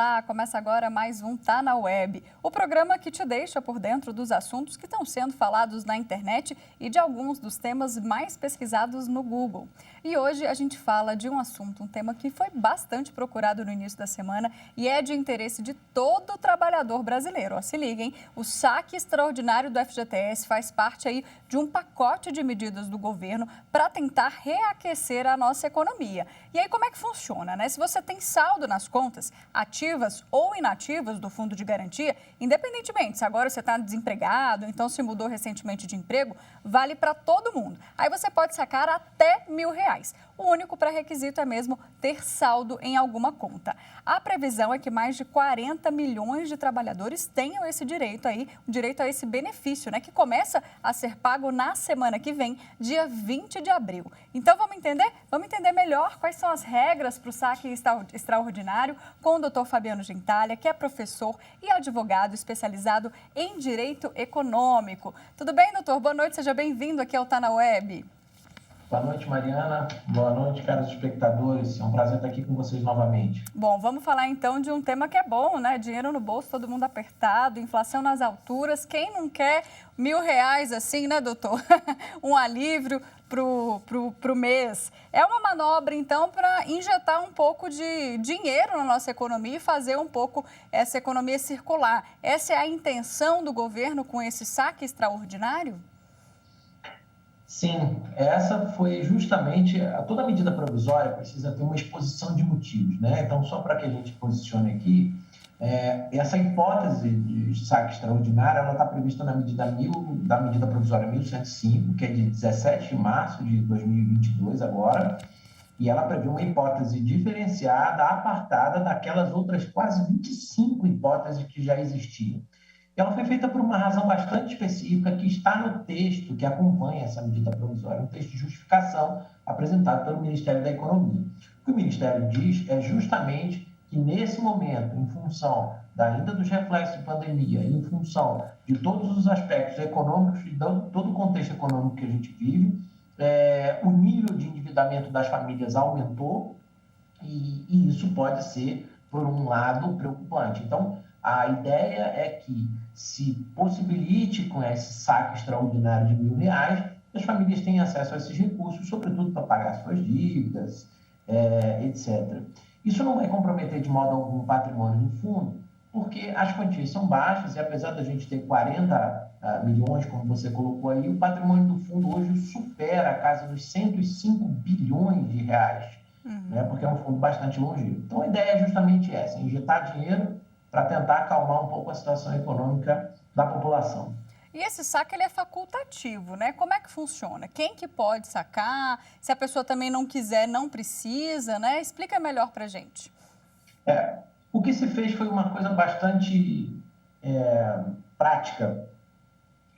Olá, começa agora mais um Tá na Web, o programa que te deixa por dentro dos assuntos que estão sendo falados na internet e de alguns dos temas mais pesquisados no Google. E hoje a gente fala de um assunto, um tema que foi bastante procurado no início da semana e é de interesse de todo trabalhador brasileiro. Ó, se liguem, o saque extraordinário do FGTS faz parte aí de um pacote de medidas do governo para tentar reaquecer a nossa economia. E aí como é que funciona, né? Se você tem saldo nas contas, ativas ou inativas do Fundo de Garantia, independentemente se agora você está desempregado, então se mudou recentemente de emprego, vale para todo mundo. Aí você pode sacar até R$1.000. O único pré-requisito é mesmo ter saldo em alguma conta. A previsão é que mais de 40 milhões de trabalhadores tenham esse direito aí, o direito a esse benefício, né, que começa a ser pago na semana que vem, dia 20 de abril. Então vamos entender melhor quais são as regras para o saque extraordinário com o Dr. Fabiano Gentaglia, que é professor e advogado especializado em direito econômico. Tudo bem, doutor? Boa noite, seja bem-vindo aqui ao Tá na Web. Boa noite, Mariana. Boa noite, caros espectadores. É um prazer estar aqui com vocês novamente. Bom, vamos falar então de um tema que é bom, né? Dinheiro no bolso, todo mundo apertado, inflação nas alturas. Quem não quer R$1.000 assim, né, doutor? Um alívio pro mês. É uma manobra, então, para injetar um pouco de dinheiro na nossa economia e fazer um pouco essa economia circular. Essa é a intenção do governo com esse saque extraordinário? Sim, essa foi justamente, toda medida provisória precisa ter uma exposição de motivos, né? Então, só para que a gente posicione aqui, essa hipótese de saque extraordinário, ela está prevista na da medida provisória 1105, que é de 17 de março de 2022 agora, e ela prevê uma hipótese diferenciada, apartada daquelas outras quase 25 hipóteses que já existiam. Ela foi feita por uma razão bastante específica que está no texto que acompanha essa medida provisória, um texto de justificação apresentado pelo Ministério da Economia. O que o Ministério diz é justamente que, nesse momento, em função ainda dos reflexos de pandemia, em função de todos os aspectos econômicos e todo o contexto econômico que a gente vive, o nível de endividamento das famílias aumentou e isso pode ser, por um lado, preocupante. Então, a ideia é que se possibilite com esse saque extraordinário de R$1.000, as famílias tenham acesso a esses recursos, sobretudo para pagar suas dívidas, etc. Isso não vai comprometer de modo algum o patrimônio do fundo, porque as quantias são baixas e apesar da gente ter 40 milhões, como você colocou aí, o patrimônio do fundo hoje supera a casa dos 105 bilhões de reais, né, porque é um fundo bastante longevo. Então a ideia é justamente essa, injetar dinheiro para tentar acalmar um pouco a situação econômica da população. E esse saque ele é facultativo, né? Como é que funciona? Quem que pode sacar? Se a pessoa também não quiser, não precisa, né? Explica melhor para a gente. O que se fez foi uma coisa bastante prática.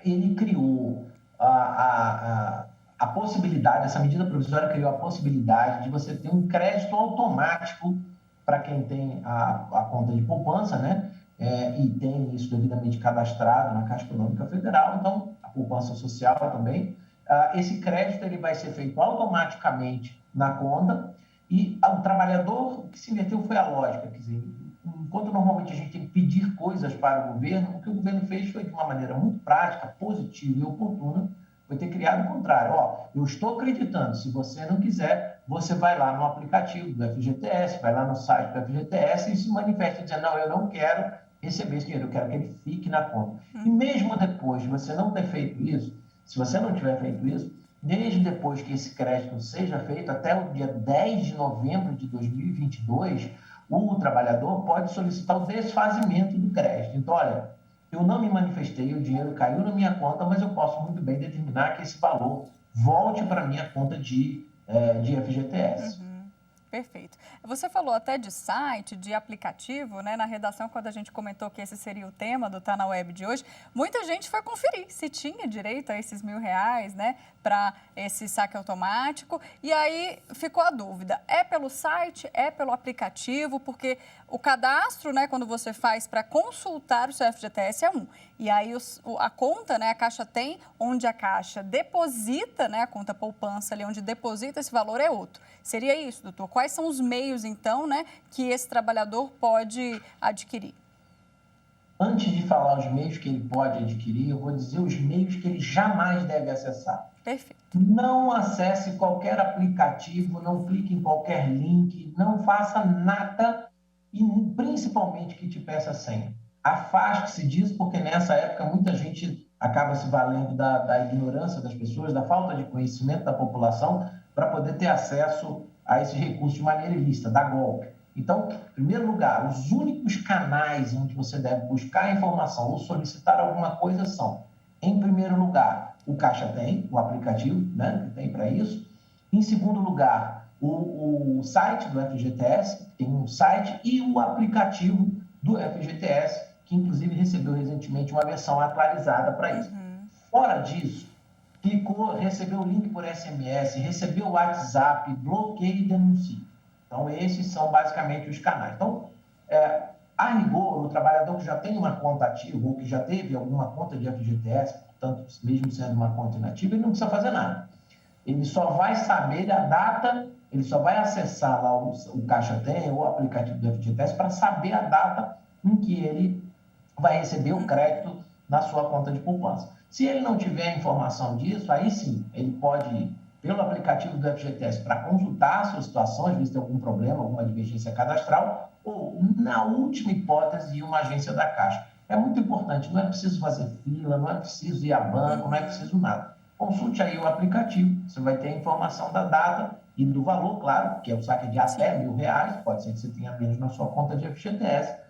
Ele criou a possibilidade, essa medida provisória criou a possibilidade de você ter um crédito automático para quem tem a conta de poupança, né? E tem isso devidamente cadastrado na Caixa Econômica Federal, então a poupança social também. Esse crédito ele vai ser feito automaticamente na conta e o trabalhador, o que se inverteu foi a lógica, quer dizer, enquanto normalmente a gente tem que pedir coisas para o governo, o que o governo fez foi de uma maneira muito prática, positiva e oportuna, foi ter criado o contrário. Eu estou acreditando, se você não quiser, você vai lá no aplicativo do FGTS, vai lá no site do FGTS e se manifesta dizendo, não, eu não quero receber esse dinheiro, eu quero que ele fique na conta. E mesmo depois de você não ter feito isso, se você não tiver feito isso, desde depois que esse crédito seja feito, até o dia 10 de novembro de 2022, o trabalhador pode solicitar o desfazimento do crédito. Então, olha, eu não me manifestei, o dinheiro caiu na minha conta, mas eu posso muito bem determinar que esse valor volte para a minha conta de FGTS. Perfeito. Você falou até de site, de aplicativo, né? Na redação, quando a gente comentou que esse seria o tema do Tá na Web de hoje, muita gente foi conferir se tinha direito a esses R$1.000, né? Para esse saque automático. E aí ficou a dúvida, é pelo site, é pelo aplicativo? Porque o cadastro, né, quando você faz para consultar o seu FGTS é um. E aí a conta, né, a Caixa tem, onde a Caixa deposita, né, a conta poupança ali, onde deposita esse valor é outro. Seria isso, doutor? Quais são os meios, então, né, que esse trabalhador pode adquirir? Antes de falar os meios que ele pode adquirir, eu vou dizer os meios que ele jamais deve acessar. Perfeito. Não acesse qualquer aplicativo, não clique em qualquer link, não faça nada e principalmente que te peça senha. Afaste-se disso, porque nessa época muita gente acaba se valendo da ignorância das pessoas, da falta de conhecimento da população para poder ter acesso a esses recursos de maneira ilícita, dar golpe. Então, em primeiro lugar, os únicos canais onde você deve buscar informação ou solicitar alguma coisa são, em primeiro lugar, o Caixa tem, o aplicativo, né, que tem para isso. Em segundo lugar, o site do FGTS, tem um site, e o aplicativo do FGTS, que inclusive recebeu recentemente uma versão atualizada para isso. Fora disso, recebeu o link por SMS, recebeu o WhatsApp, bloqueie e denuncie. Então, esses são basicamente os canais. Então, a rigor, o trabalhador que já tem uma conta ativa ou que já teve alguma conta de FGTS, portanto, mesmo sendo uma conta inativa, ele não precisa fazer nada. Ele só vai saber a data, ele só vai acessar lá o Caixa Tem ou o aplicativo do FGTS para saber a data em que ele vai receber o crédito na sua conta de poupança. Se ele não tiver informação disso, aí sim, ele pode ir pelo aplicativo do FGTS para consultar a sua situação, às vezes tem algum problema, alguma divergência cadastral, ou, na última hipótese, ir uma agência da Caixa. É muito importante, não é preciso fazer fila, não é preciso ir a banco, não é preciso nada. Consulte aí o aplicativo, você vai ter a informação da data e do valor, claro, que é o saque de até R$1.000, pode ser que você tenha menos na sua conta de FGTS.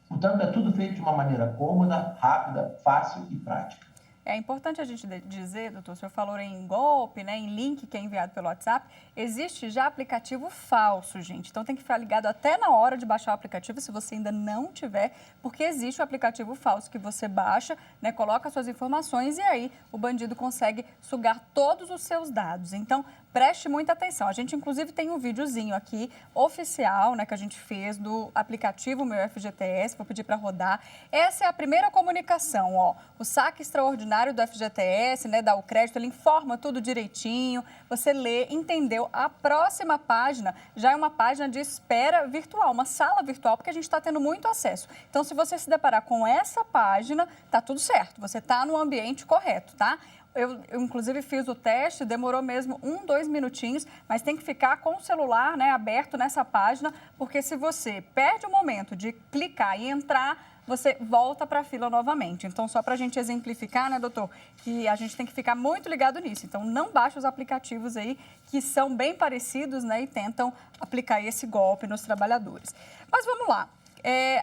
Portanto, é tudo feito de uma maneira cômoda, rápida, fácil e prática. É importante a gente dizer, doutor, o senhor falou em golpe, né, em link que é enviado pelo WhatsApp, existe já aplicativo falso, gente. Então tem que ficar ligado até na hora de baixar o aplicativo, se você ainda não tiver, porque existe o aplicativo falso que você baixa, né, coloca suas informações e aí o bandido consegue sugar todos os seus dados. Então, preste muita atenção. A gente, inclusive, tem um videozinho aqui, oficial, né, que a gente fez do aplicativo Meu FGTS, vou pedir para rodar. Essa é a primeira comunicação, ó. O saque extraordinário do FGTS, né, dá o crédito, ele informa tudo direitinho, você lê, entendeu? A próxima página já é uma página de espera virtual, uma sala virtual, porque a gente está tendo muito acesso. Então, se você se deparar com essa página, tá tudo certo, você está no ambiente correto, tá? Eu, inclusive, fiz o teste, demorou mesmo 2 minutinhos, mas tem que ficar com o celular, né, aberto nessa página, porque se você perde o momento de clicar e entrar, você volta para a fila novamente. Então, só para a gente exemplificar, né, doutor, que a gente tem que ficar muito ligado nisso. Então, não baixe os aplicativos aí que são bem parecidos, né, e tentam aplicar esse golpe nos trabalhadores. Mas vamos lá.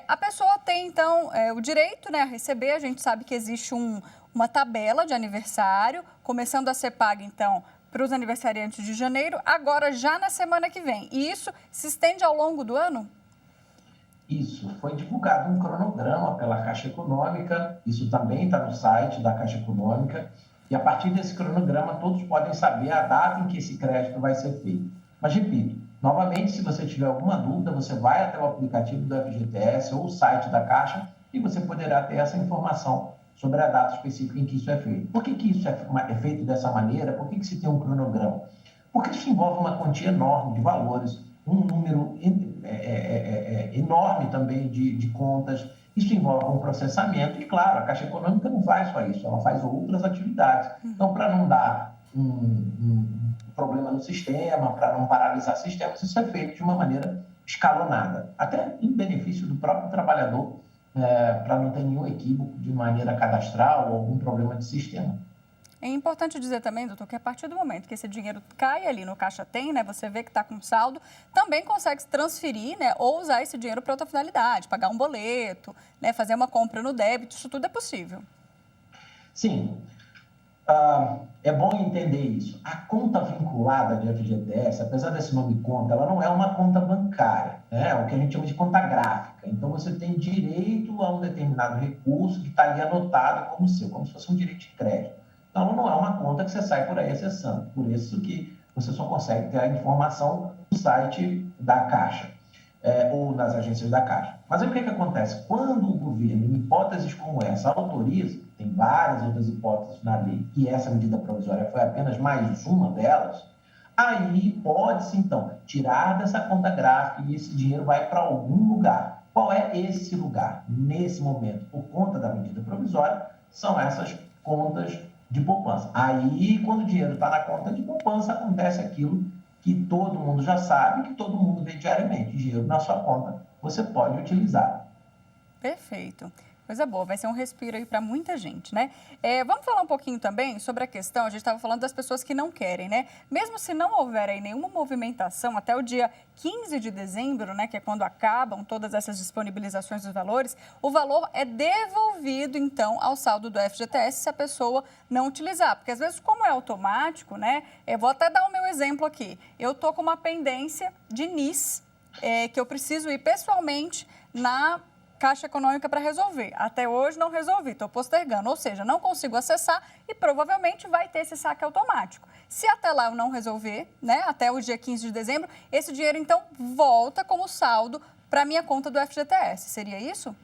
A pessoa tem, então, o direito, né, a receber. A gente sabe que existe uma tabela de aniversário, começando a ser paga, então, para os aniversariantes de janeiro, agora já na semana que vem. E isso se estende ao longo do ano? Isso, foi divulgado um cronograma pela Caixa Econômica, isso também está no site da Caixa Econômica, e a partir desse cronograma todos podem saber a data em que esse crédito vai ser feito. Mas, repito, novamente, se você tiver alguma dúvida, você vai até o aplicativo do FGTS ou o site da Caixa e você poderá ter essa informação sobre a data específica em que isso é feito. Por que isso é feito dessa maneira? Por que se tem um cronograma? Porque isso envolve uma quantia enorme de valores, um número enorme também de contas. Isso envolve um processamento e, claro, a Caixa Econômica não faz só isso, ela faz outras atividades. Então, para não dar um problema no sistema, para não paralisar sistemas, isso é feito de uma maneira escalonada, até em benefício do próprio trabalhador, para não ter nenhum equívoco de maneira cadastral ou algum problema de sistema. É importante dizer também, doutor, que a partir do momento que esse dinheiro cai ali no Caixa Tem, né, você vê que está com saldo, também consegue transferir, né, ou usar esse dinheiro para outra finalidade, pagar um boleto, né, fazer uma compra no débito, isso tudo é possível. Sim. É bom entender isso. A conta vinculada de FGTS, apesar desse nome conta, ela não é uma conta bancária, né? É o que a gente chama de conta gráfica. Então, você tem direito a um determinado recurso que está ali anotado como seu, como se fosse um direito de crédito. Então, não é uma conta que você sai por aí acessando. Por isso que você só consegue ter a informação no site da Caixa. ou nas agências da Caixa. Mas aí o que acontece? Quando o governo, em hipóteses como essa, autoriza, tem várias outras hipóteses na lei, e essa medida provisória foi apenas mais uma delas, aí pode-se, então, tirar dessa conta gráfica e esse dinheiro vai para algum lugar. Qual é esse lugar? Nesse momento, por conta da medida provisória, são essas contas de poupança. Aí, quando o dinheiro está na conta de poupança, acontece aquilo que todo mundo já sabe, que todo mundo vê diariamente. Dinheiro na sua conta, você pode utilizar. Perfeito. Coisa boa, vai ser um respiro aí para muita gente, né? Vamos falar um pouquinho também sobre a questão, a gente estava falando das pessoas que não querem, né? Mesmo se não houver aí nenhuma movimentação até o dia 15 de dezembro, né, que é quando acabam todas essas disponibilizações dos valores, o valor é devolvido, então, ao saldo do FGTS se a pessoa não utilizar. Porque, às vezes, como é automático, né? Eu vou até dar o meu exemplo aqui. Eu estou com uma pendência de NIS, que eu preciso ir pessoalmente na Caixa Econômica para resolver. Até hoje não resolvi, estou postergando, ou seja, não consigo acessar e provavelmente vai ter esse saque automático. Se até lá eu não resolver, né, até o dia 15 de dezembro, esse dinheiro então volta como saldo para a minha conta do FGTS. Seria isso?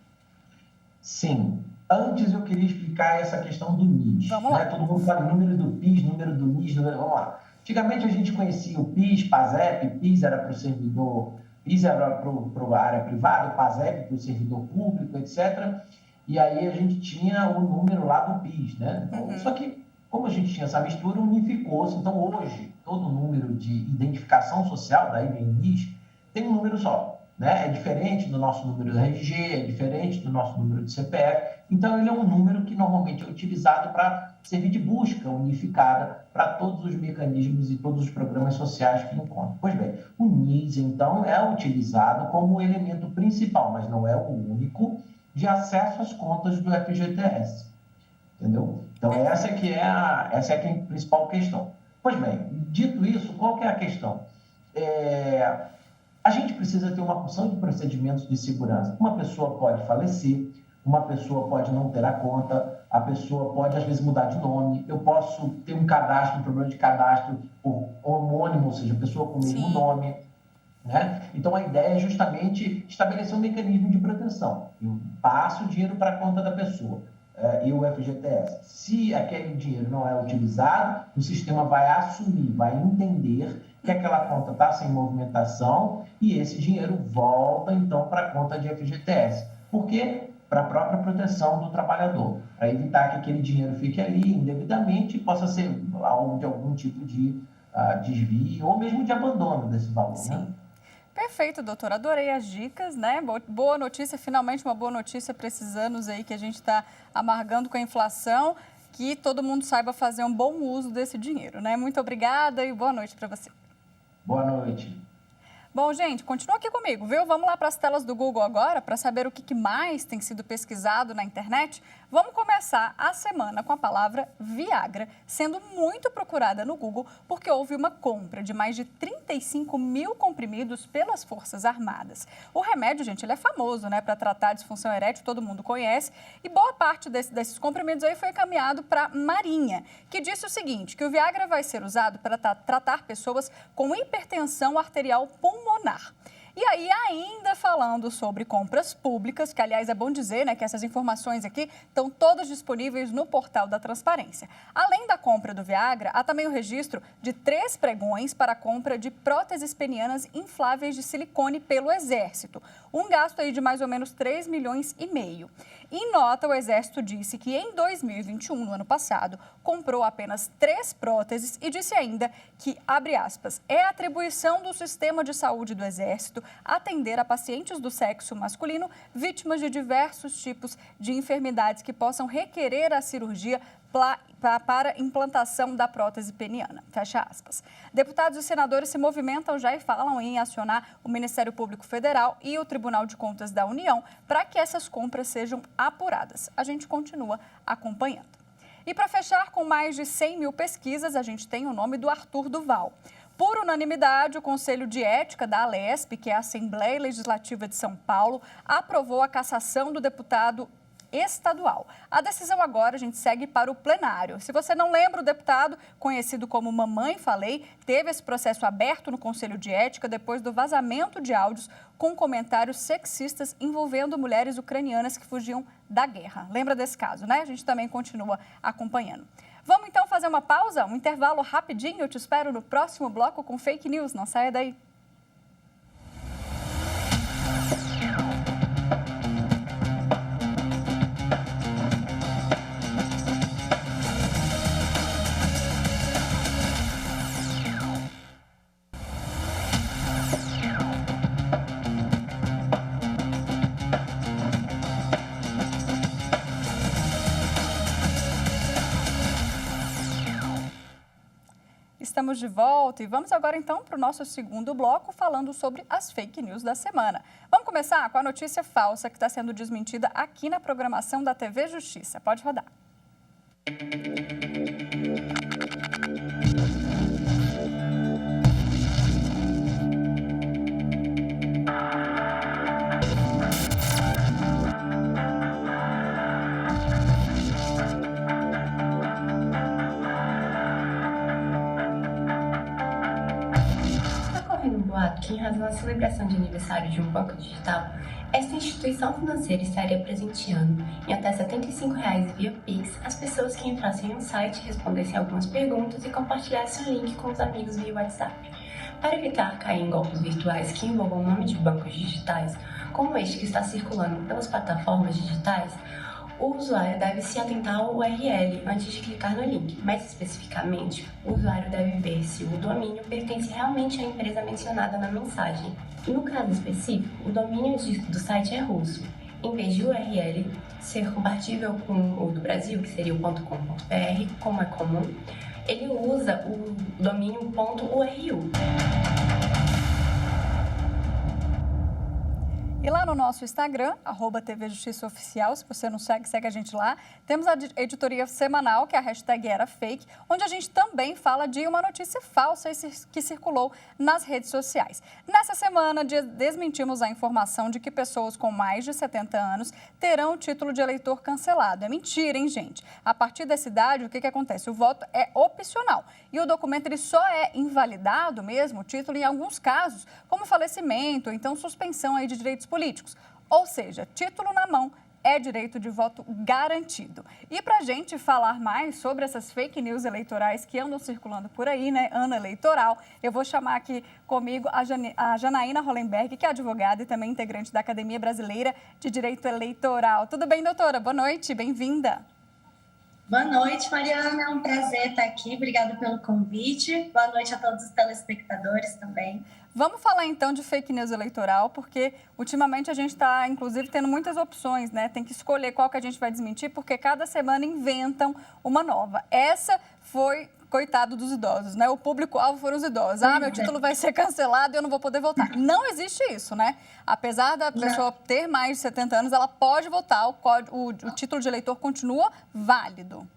Sim. Antes eu queria explicar essa questão do NIS. Vamos lá. Todo mundo fala número do PIS, número do NIS, vamos lá. Antigamente a gente conhecia o PIS, PASEP, PIS era para o servidor, PIS era para a área privada, o PASEP para o servidor público, etc. E aí a gente tinha o número lá do PIS, né? Só que, como a gente tinha essa mistura, unificou-se. Então, hoje, todo número de identificação social, daí vem NIS, tem um número só, né? É diferente do nosso número do RG, é diferente do nosso número de CPF. Então, ele é um número que normalmente é utilizado para servir de busca unificada para todos os mecanismos e todos os programas sociais que encontram. Pois bem, o NIS, então, é utilizado como elemento principal, mas não é o único, de acesso às contas do FGTS. Entendeu? Então, essa é a principal questão. Pois bem, dito isso, qual que é a questão? A gente precisa ter uma porção de procedimentos de segurança. Uma pessoa pode falecer, uma pessoa pode não ter a conta, a pessoa pode, às vezes, mudar de nome, eu posso ter um problema de cadastro por homônimo, ou seja, pessoa com o mesmo nome, né? Então, a ideia é justamente estabelecer um mecanismo de proteção. Eu passo o dinheiro para a conta da pessoa e o FGTS. Se aquele dinheiro não é utilizado, o sistema vai assumir, vai entender que aquela conta está sem movimentação e esse dinheiro volta, então, para a conta de FGTS. Por quê? Para a própria proteção do trabalhador, para evitar que aquele dinheiro fique ali indevidamente e possa ser alvo de algum tipo de desvio ou mesmo de abandono desse valor. Sim. Né? Perfeito, doutora. Adorei as dicas, né? Boa notícia, finalmente uma boa notícia para esses anos aí que a gente está amargando com a inflação, que todo mundo saiba fazer um bom uso desse dinheiro, né? Muito obrigada e boa noite para você. Boa noite. Bom, gente, continua aqui comigo, viu? Vamos lá para as telas do Google agora para saber o que mais tem sido pesquisado na internet. Vamos começar a semana com a palavra Viagra, sendo muito procurada no Google porque houve uma compra de mais de 35 mil comprimidos pelas Forças Armadas. O remédio, gente, ele é famoso, né? Para tratar disfunção erétil, todo mundo conhece. E boa parte desses comprimidos aí foi encaminhado para a Marinha, que disse o seguinte, que o Viagra vai ser usado para tratar pessoas com hipertensão arterial pulmonar. E aí, ainda falando sobre compras públicas, que, aliás, é bom dizer, né, que essas informações aqui estão todas disponíveis no portal da Transparência. Além da compra do Viagra, há também o registro de 3 pregões para a compra de próteses penianas infláveis de silicone pelo Exército. Um gasto aí de mais ou menos 3,5 milhões. Em nota, o Exército disse que em 2021, no ano passado, comprou apenas 3 próteses e disse ainda que, abre aspas, é atribuição do sistema de saúde do Exército atender a pacientes do sexo masculino vítimas de diversos tipos de enfermidades que possam requerer a cirurgia para implantação da prótese peniana, fecha aspas. Deputados e senadores se movimentam já e falam em acionar o Ministério Público Federal e o Tribunal de Contas da União para que essas compras sejam apuradas. A gente continua acompanhando. E para fechar com mais de 100 mil pesquisas, a gente tem o nome do Arthur Duval. Por unanimidade, o Conselho de Ética da Alesp, que é a Assembleia Legislativa de São Paulo, aprovou a cassação do deputado estadual. A decisão agora, a gente segue para o plenário. Se você não lembra, o deputado, conhecido como Mamãe Falei, teve esse processo aberto no Conselho de Ética depois do vazamento de áudios com comentários sexistas envolvendo mulheres ucranianas que fugiam da guerra. Lembra desse caso, né? A gente também continua acompanhando. Vamos então fazer uma pausa, um intervalo rapidinho. Eu te espero no próximo bloco com fake news. Não saia daí. Estamos de volta e vamos agora então para o nosso segundo bloco falando sobre as fake news da semana. Vamos começar com a notícia falsa que está sendo desmentida aqui na programação da TV Justiça. Pode rodar. Que, em razão da celebração de aniversário de um banco digital, esta instituição financeira estaria presenteando em até R$ 75 via Pix as pessoas que entrassem no site, respondessem algumas perguntas e compartilhassem o link com os amigos via WhatsApp. Para evitar cair em golpes virtuais que envolvam o nome de bancos digitais, como este que está circulando pelas plataformas digitais, o usuário deve se atentar ao URL antes de clicar no link. Mais especificamente, o usuário deve ver se o domínio pertence realmente à empresa mencionada na mensagem. No caso específico, o domínio do site é russo. Em vez de URL ser compatível com o do Brasil, que seria o .com.br, como é comum, ele usa o domínio .uru. E lá no nosso Instagram, @TV Justiça Oficial, se você não segue, segue a gente lá. Temos a editoria semanal, que é a hashtag Era Fake, onde a gente também fala de uma notícia falsa que circulou nas redes sociais. Nessa semana, desmentimos a informação de que pessoas com mais de 70 anos terão o título de eleitor cancelado. É mentira, hein, gente? A partir dessa idade, o que acontece? O voto é opcional e o documento ele só é invalidado mesmo, o título, em alguns casos, como falecimento, ou então suspensão aí de direitos políticos. Ou seja, título na mão é direito de voto garantido. E para a gente falar mais sobre essas fake news eleitorais que andam circulando por aí, né, ano eleitoral, eu vou chamar aqui comigo a Janaína Hollenberg, que é advogada e também integrante da Academia Brasileira de Direito Eleitoral. Tudo bem, doutora? Boa noite, bem-vinda. Boa noite, Mariana. É um prazer estar aqui. Obrigada pelo convite. Boa noite a todos os telespectadores também. Vamos falar então de fake news eleitoral, porque ultimamente a gente está, inclusive, tendo muitas opções, né? Tem que escolher qual que a gente vai desmentir, porque cada semana inventam uma nova. Essa foi, coitado dos idosos, né? O público-alvo foram os idosos. Ah, meu título vai ser cancelado e eu não vou poder votar. Não existe isso, né? Apesar da pessoa ter mais de 70 anos, ela pode votar, o título de eleitor continua válido.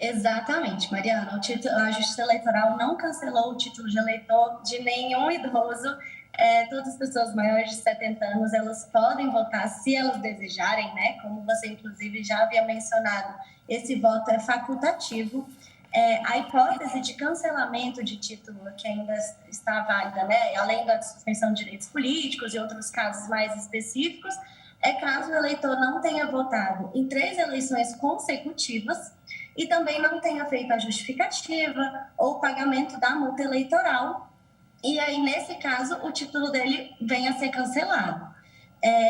Exatamente, Mariana. A Justiça Eleitoral não cancelou o título de eleitor de nenhum idoso. Todas as pessoas maiores de 70 anos, elas podem votar se elas desejarem, né? Como você, inclusive, já havia mencionado, esse voto é facultativo. A hipótese de cancelamento de título que ainda está válida, né? Além da suspensão de direitos políticos e outros casos mais específicos, é caso o eleitor não tenha votado em 3 eleições consecutivas e também não tenha feito a justificativa ou pagamento da multa eleitoral. E aí, nesse caso, o título dele vem a ser cancelado.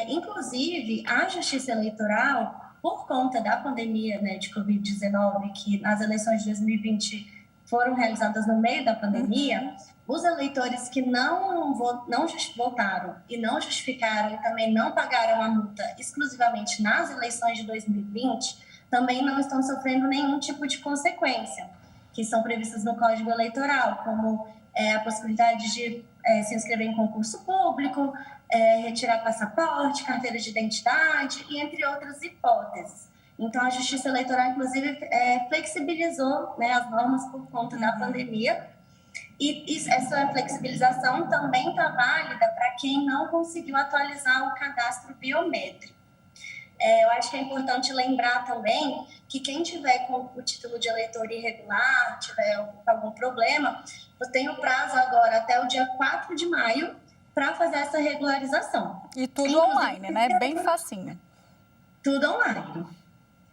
Inclusive, a Justiça Eleitoral, por conta da pandemia, né, de Covid-19, que nas eleições de 2020 foram realizadas no meio da pandemia, os eleitores que não votaram e não justificaram e também não pagaram a multa exclusivamente nas eleições de 2020, também não estão sofrendo nenhum tipo de consequência, que são previstas no Código Eleitoral, como a possibilidade de se inscrever em concurso público, retirar passaporte, carteira de identidade, e entre outras hipóteses. Então, a Justiça Eleitoral, inclusive, flexibilizou, né, as normas por conta da pandemia, e essa flexibilização também está válida para quem não conseguiu atualizar o cadastro biométrico. Eu acho que é importante lembrar também que quem tiver com o título de eleitor irregular, tiver algum problema, você tem o prazo agora até o dia 4 de maio para fazer essa regularização. E tudo online, né? Bem facinho. Tudo online.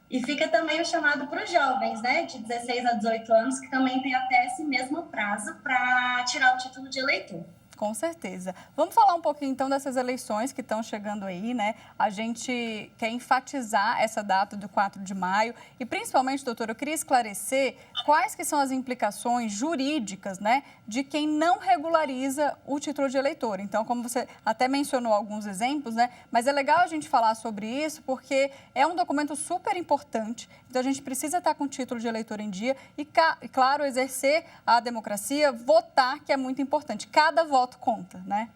E fica também o chamado para os jovens, né, de 16 a 18 anos, que também tem até esse mesmo prazo para tirar o título de eleitor. Com certeza. Vamos falar um pouquinho, então, dessas eleições que estão chegando aí, né? A gente quer enfatizar essa data do 4 de maio e, principalmente, doutora, eu queria esclarecer quais que são as implicações jurídicas, né, de quem não regulariza o título de eleitor. Então, como você até mencionou alguns exemplos, né, mas é legal a gente falar sobre isso porque é um documento super importante. Então, a gente precisa estar com o título de eleitor em dia e, claro, exercer a democracia, votar, que é muito importante. Cada voto conta, né?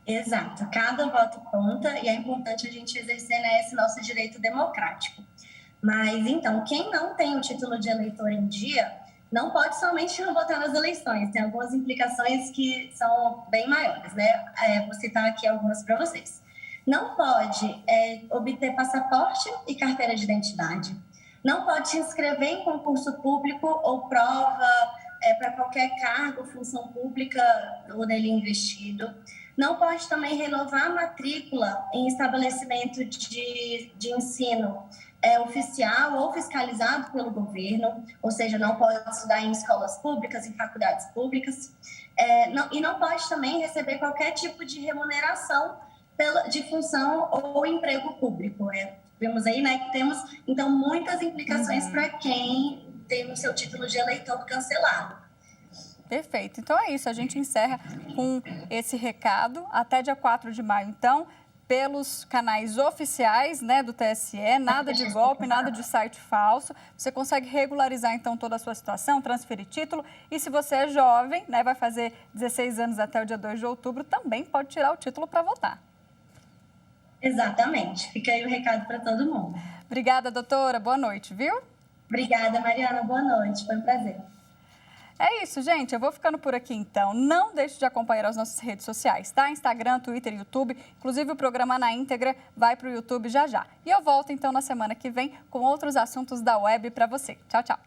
Exato, cada voto conta e é importante a gente exercer, né, esse nosso direito democrático. Mas, então, quem não tem o título de eleitor em dia não pode somente não votar nas eleições, tem algumas implicações que são bem maiores, né? Vou citar aqui algumas para vocês. Não pode obter passaporte e carteira de identidade, não pode se inscrever em concurso público ou prova para qualquer cargo, função pública ou nele investido. Não pode também renovar a matrícula em estabelecimento de ensino oficial ou fiscalizado pelo governo, ou seja, não pode estudar em escolas públicas, em faculdades públicas, e não pode também receber qualquer tipo de remuneração de função ou emprego público. Vemos aí, né, que temos, então, muitas implicações para quem tem o seu título de eleitor cancelado. Perfeito. Então é isso, a gente encerra com esse recado até dia 4 de maio. Então, pelos canais oficiais, né, do TSE, nada de golpe, nada de site falso. Você consegue regularizar, então, toda a sua situação, transferir título. E se você é jovem, né, vai fazer 16 anos até o dia 2 de outubro, também pode tirar o título para votar. Exatamente. Fica aí o recado para todo mundo. Obrigada, doutora. Boa noite, viu? Obrigada, Mariana. Boa noite. Foi um prazer. É isso, gente. Eu vou ficando por aqui, então. Não deixe de acompanhar as nossas redes sociais, tá? Instagram, Twitter e YouTube. Inclusive, o programa na íntegra vai para o YouTube já já. E eu volto, então, na semana que vem com outros assuntos da web para você. Tchau, tchau.